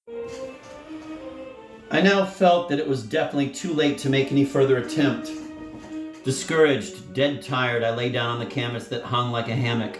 I now felt that it was definitely too late to make any further attempt. Discouraged, dead tired, I lay down on the canvas that hung like a hammock.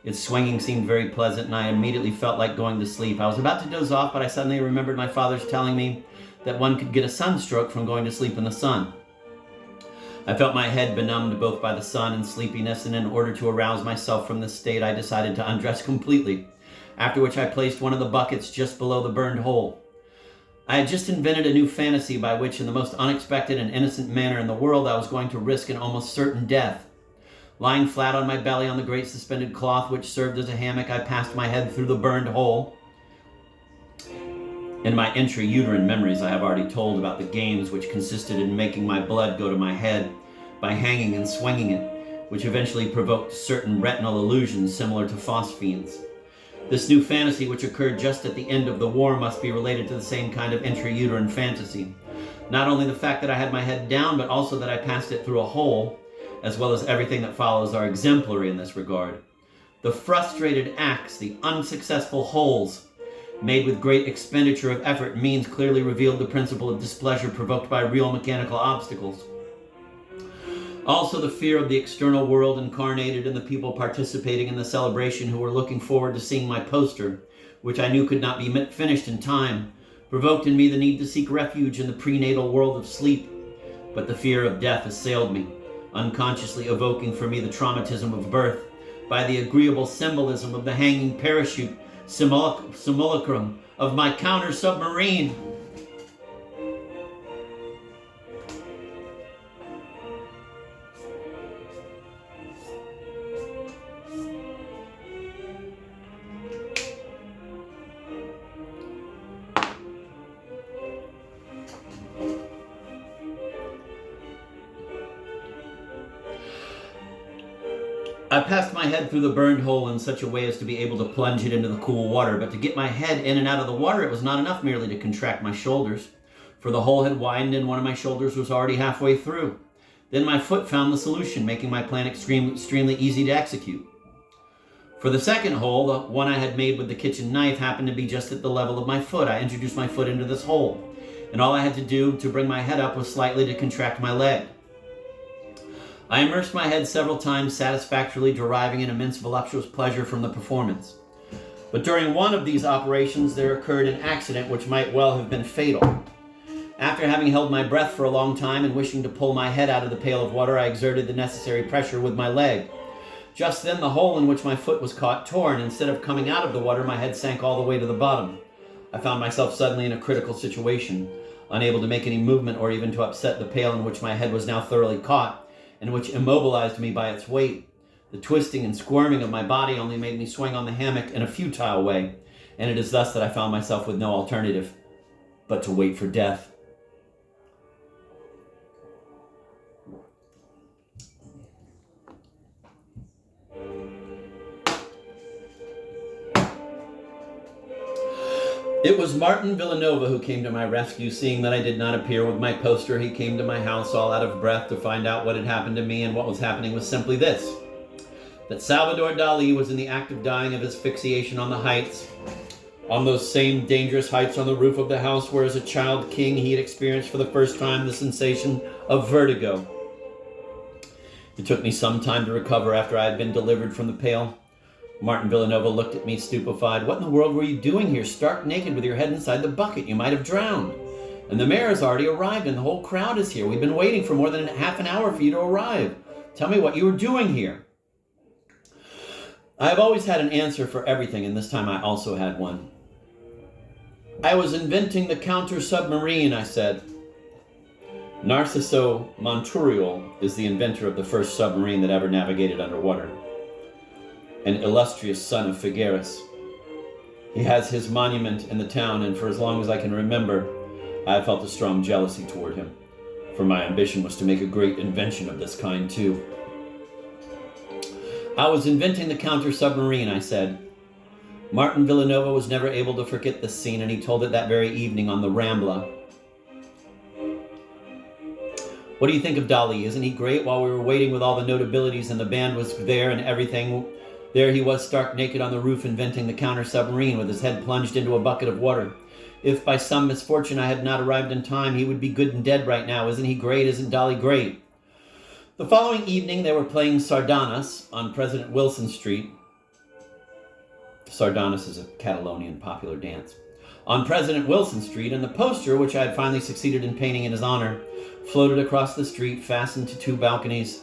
Its swinging seemed very pleasant, and I immediately felt like going to sleep. I was about to doze off, but I suddenly remembered my father's telling me that one could get a sunstroke from going to sleep in the sun. I felt my head benumbed both by the sun and sleepiness, and in order to arouse myself from this state, I decided to undress completely, after which I placed one of the buckets just below the burned hole. I had just invented a new fantasy by which, in the most unexpected and innocent manner in the world, I was going to risk an almost certain death. Lying flat on my belly on the great suspended cloth which served as a hammock, I passed my head through the burned hole. In my intrauterine memories, I have already told about the games which consisted in making my blood go to my head by hanging and swinging it, which eventually provoked certain retinal illusions similar to phosphenes. This new fantasy, which occurred just at the end of the war, must be related to the same kind of intrauterine fantasy. Not only the fact that I had my head down, but also that I passed it through a hole, as well as everything that follows, are exemplary in this regard. The frustrated acts, the unsuccessful holes, made with great expenditure of effort and means, clearly revealed the principle of displeasure provoked by real mechanical obstacles. Also, the fear of the external world incarnated in the people participating in the celebration who were looking forward to seeing my poster, which I knew could not be finished in time, provoked in me the need to seek refuge in the prenatal world of sleep. But the fear of death assailed me, unconsciously evoking for me the traumatism of birth by the agreeable symbolism of the hanging parachute, simulacrum of my counter-submarine. I passed my head through the burned hole in such a way as to be able to plunge it into the cool water, but to get my head in and out of the water, it was not enough merely to contract my shoulders, for the hole had widened and one of my shoulders was already halfway through. Then my foot found the solution, making my plan extremely easy to execute. For the second hole, the one I had made with the kitchen knife, happened to be just at the level of my foot. I introduced my foot into this hole, and all I had to do to bring my head up was slightly to contract my leg. I immersed my head several times, satisfactorily deriving an immense voluptuous pleasure from the performance. But during one of these operations, there occurred an accident which might well have been fatal. After having held my breath for a long time and wishing to pull my head out of the pail of water, I exerted the necessary pressure with my leg. Just then, the hole in which my foot was caught tore, and instead of coming out of the water, my head sank all the way to the bottom. I found myself suddenly in a critical situation, unable to make any movement or even to upset the pail in which my head was now thoroughly caught, and which immobilized me by its weight. The twisting and squirming of my body only made me swing on the hammock in a futile way, and it is thus that I found myself with no alternative but to wait for death. It was Martin Villanova who came to my rescue. Seeing that I did not appear with my poster, he came to my house all out of breath to find out what had happened to me, and what was happening was simply this: that Salvador Dali was in the act of dying of asphyxiation on the heights, on those same dangerous heights on the roof of the house where as a child king he had experienced for the first time the sensation of vertigo. It took me some time to recover after I had been delivered from the pail. Martin Villanova looked at me stupefied. "What in the world were you doing here, stark naked with your head inside the bucket? You might have drowned. And the mayor has already arrived and the whole crowd is here. We've been waiting for more than half an hour for you to arrive. Tell me what you were doing here." I have always had an answer for everything, and this time I also had one. "I was inventing the counter-submarine," I said. Narciso Monturiol is the inventor of the first submarine that ever navigated underwater, an illustrious son of Figueres. He has his monument in the town, and for as long as I can remember, I have felt a strong jealousy toward him, for my ambition was to make a great invention of this kind too. "I was inventing the counter-submarine," I said. Martin Villanova was never able to forget this scene, and he told it that very evening on the Rambla. "What do you think of Dali? Isn't he great?" While we were waiting with all the notabilities and the band was there and everything, There he was, stark naked on the roof, inventing the counter-submarine with his head plunged into a bucket of water. If by some misfortune I had not arrived in time, he would be good and dead right now. Isn't he great? Isn't Dali great? The following evening, they were playing sardanas on President Wilson Street. Sardanas is a Catalonian popular dance. On President Wilson Street, and the poster, which I had finally succeeded in painting in his honor, floated across the street, fastened to two balconies.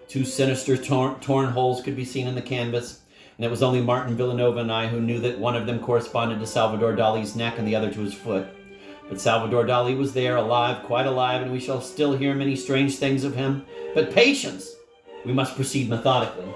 Two sinister torn holes could be seen in the canvas, and it was only Martin Villanova and I who knew that one of them corresponded to Salvador Dali's neck and the other to his foot. But Salvador Dali was there, alive, quite alive, and we shall still hear many strange things of him. But patience! We must proceed methodically.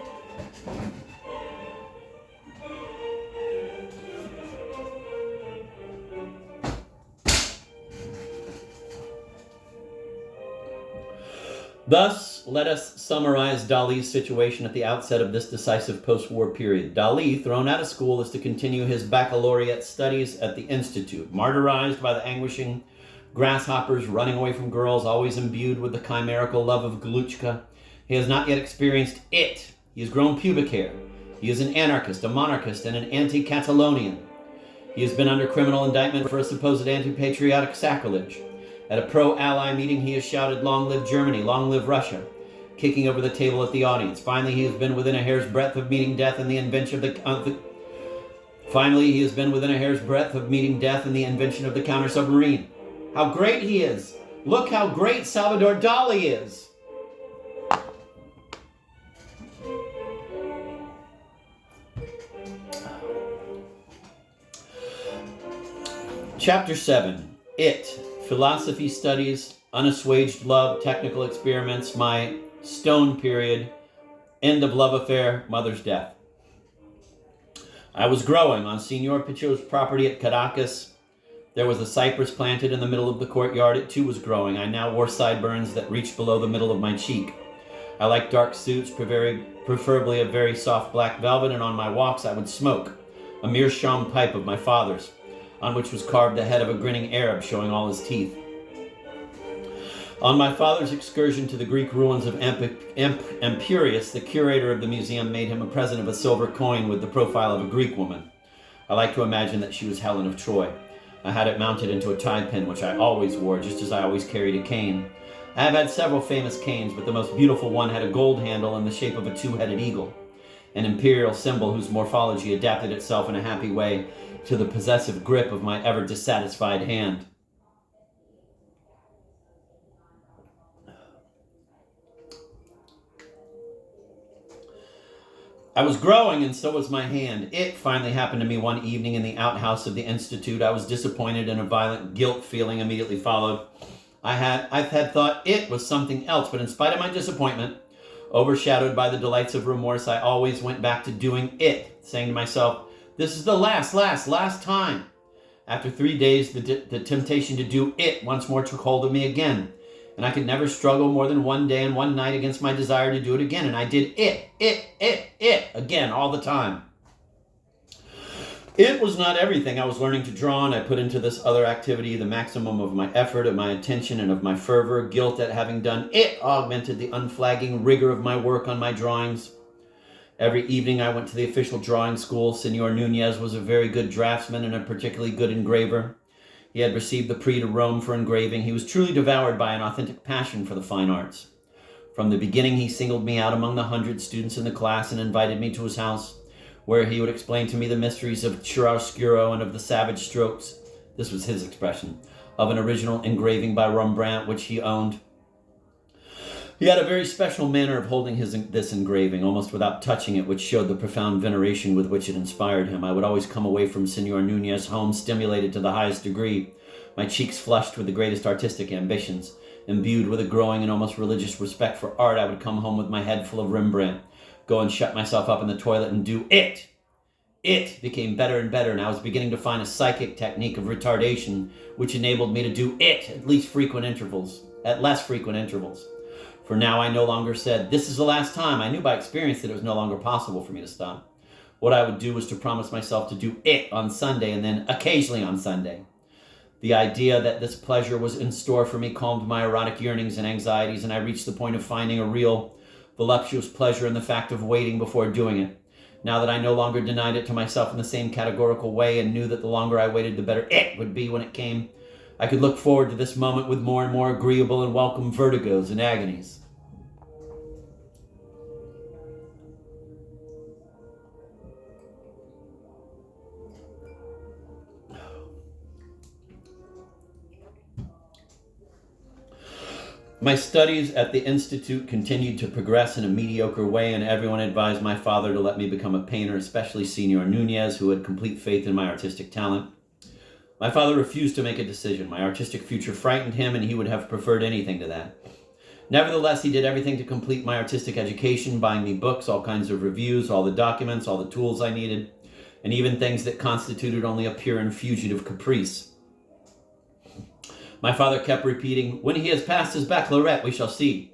Thus, let us summarize Dali's situation at the outset of this decisive post-war period. Dali, thrown out of school, is to continue his baccalaureate studies at the Institute, martyrized by the anguishing grasshoppers, running away from girls, always imbued with the chimerical love of Gluchka. He has not yet experienced it. He has grown pubic hair. He is an anarchist, a monarchist, and an anti-Catalonian. He has been under criminal indictment for a supposed anti-patriotic sacrilege. At a pro-ally meeting, he has shouted, "Long live Germany, long live Russia," kicking over the table at the audience. Finally, he has been within a hair's breadth of meeting death in the invention of the counter-submarine. How great he is! Look how great Salvador Dali is! Chapter 7. It. Philosophy studies, unassuaged love, technical experiments, my stone period, end of love affair, mother's death. I was growing on Senor Pichot's property at Caracas. There was a cypress planted in the middle of the courtyard. It too was growing. I now wore sideburns that reached below the middle of my cheek. I liked dark suits, preferably of very soft black velvet, and on my walks I would smoke, a meerschaum pipe of my father's, on which was carved the head of a grinning Arab showing all his teeth. On my father's excursion to the Greek ruins of Empurius, the curator of the museum made him a present of a silver coin with the profile of a Greek woman. I like to imagine that she was Helen of Troy. I had it mounted into a tie pin, which I always wore, just as I always carried a cane. I have had several famous canes, but the most beautiful one had a gold handle in the shape of a two-headed eagle, an imperial symbol whose morphology adapted itself in a happy way to the possessive grip of my ever dissatisfied hand. I was growing, and so was my hand. It finally happened to me one evening in the outhouse of the Institute. I was disappointed, and a violent guilt feeling immediately followed. I've had thought it was something else, but in spite of my disappointment, overshadowed by the delights of remorse, I always went back to doing it, saying to myself, "This is the last time." After 3 days, the temptation to do it once more took hold of me again, and I could never struggle more than one day and one night against my desire to do it again, and I did it again all the time. It was not everything. I was learning to draw, and I put into this other activity the maximum of my effort, of my attention, and of my fervor. Guilt at having done it augmented the unflagging rigor of my work on my drawings. Every evening I went to the official drawing school. Senor Nunez was a very good draftsman and a particularly good engraver. He had received the Prix de Rome for engraving. He was truly devoured by an authentic passion for the fine arts. From the beginning, he singled me out among the 100 students in the class and invited me to his house, where he would explain to me the mysteries of chiaroscuro and of the savage strokes, this was his expression, of an original engraving by Rembrandt, which he owned. He had a very special manner of holding this engraving, almost without touching it, which showed the profound veneration with which it inspired him. I would always come away from Senor Nunez's home stimulated to the highest degree, my cheeks flushed with the greatest artistic ambitions. Imbued with a growing and almost religious respect for art, I would come home with my head full of Rembrandt, go and shut myself up in the toilet and do it. It became better and better, and I was beginning to find a psychic technique of retardation which enabled me to do it at less frequent intervals. For now I no longer said, "This is the last time." I knew by experience that it was no longer possible for me to stop. What I would do was to promise myself to do it on Sunday and then occasionally on Sunday. The idea that this pleasure was in store for me calmed my erotic yearnings and anxieties, and I reached the point of finding a real voluptuous pleasure in the fact of waiting before doing it. Now that I no longer denied it to myself in the same categorical way and knew that the longer I waited, the better it would be when it came, I could look forward to this moment with more and more agreeable and welcome vertigos and agonies. My studies at the Institute continued to progress in a mediocre way, and everyone advised my father to let me become a painter, especially Senor Nunez, who had complete faith in my artistic talent. My father refused to make a decision. My artistic future frightened him, and he would have preferred anything to that. Nevertheless, he did everything to complete my artistic education, buying me books, all kinds of reviews, all the documents, all the tools I needed, and even things that constituted only a pure and fugitive caprice. My father kept repeating, "When he has passed his baccalaureate, we shall see."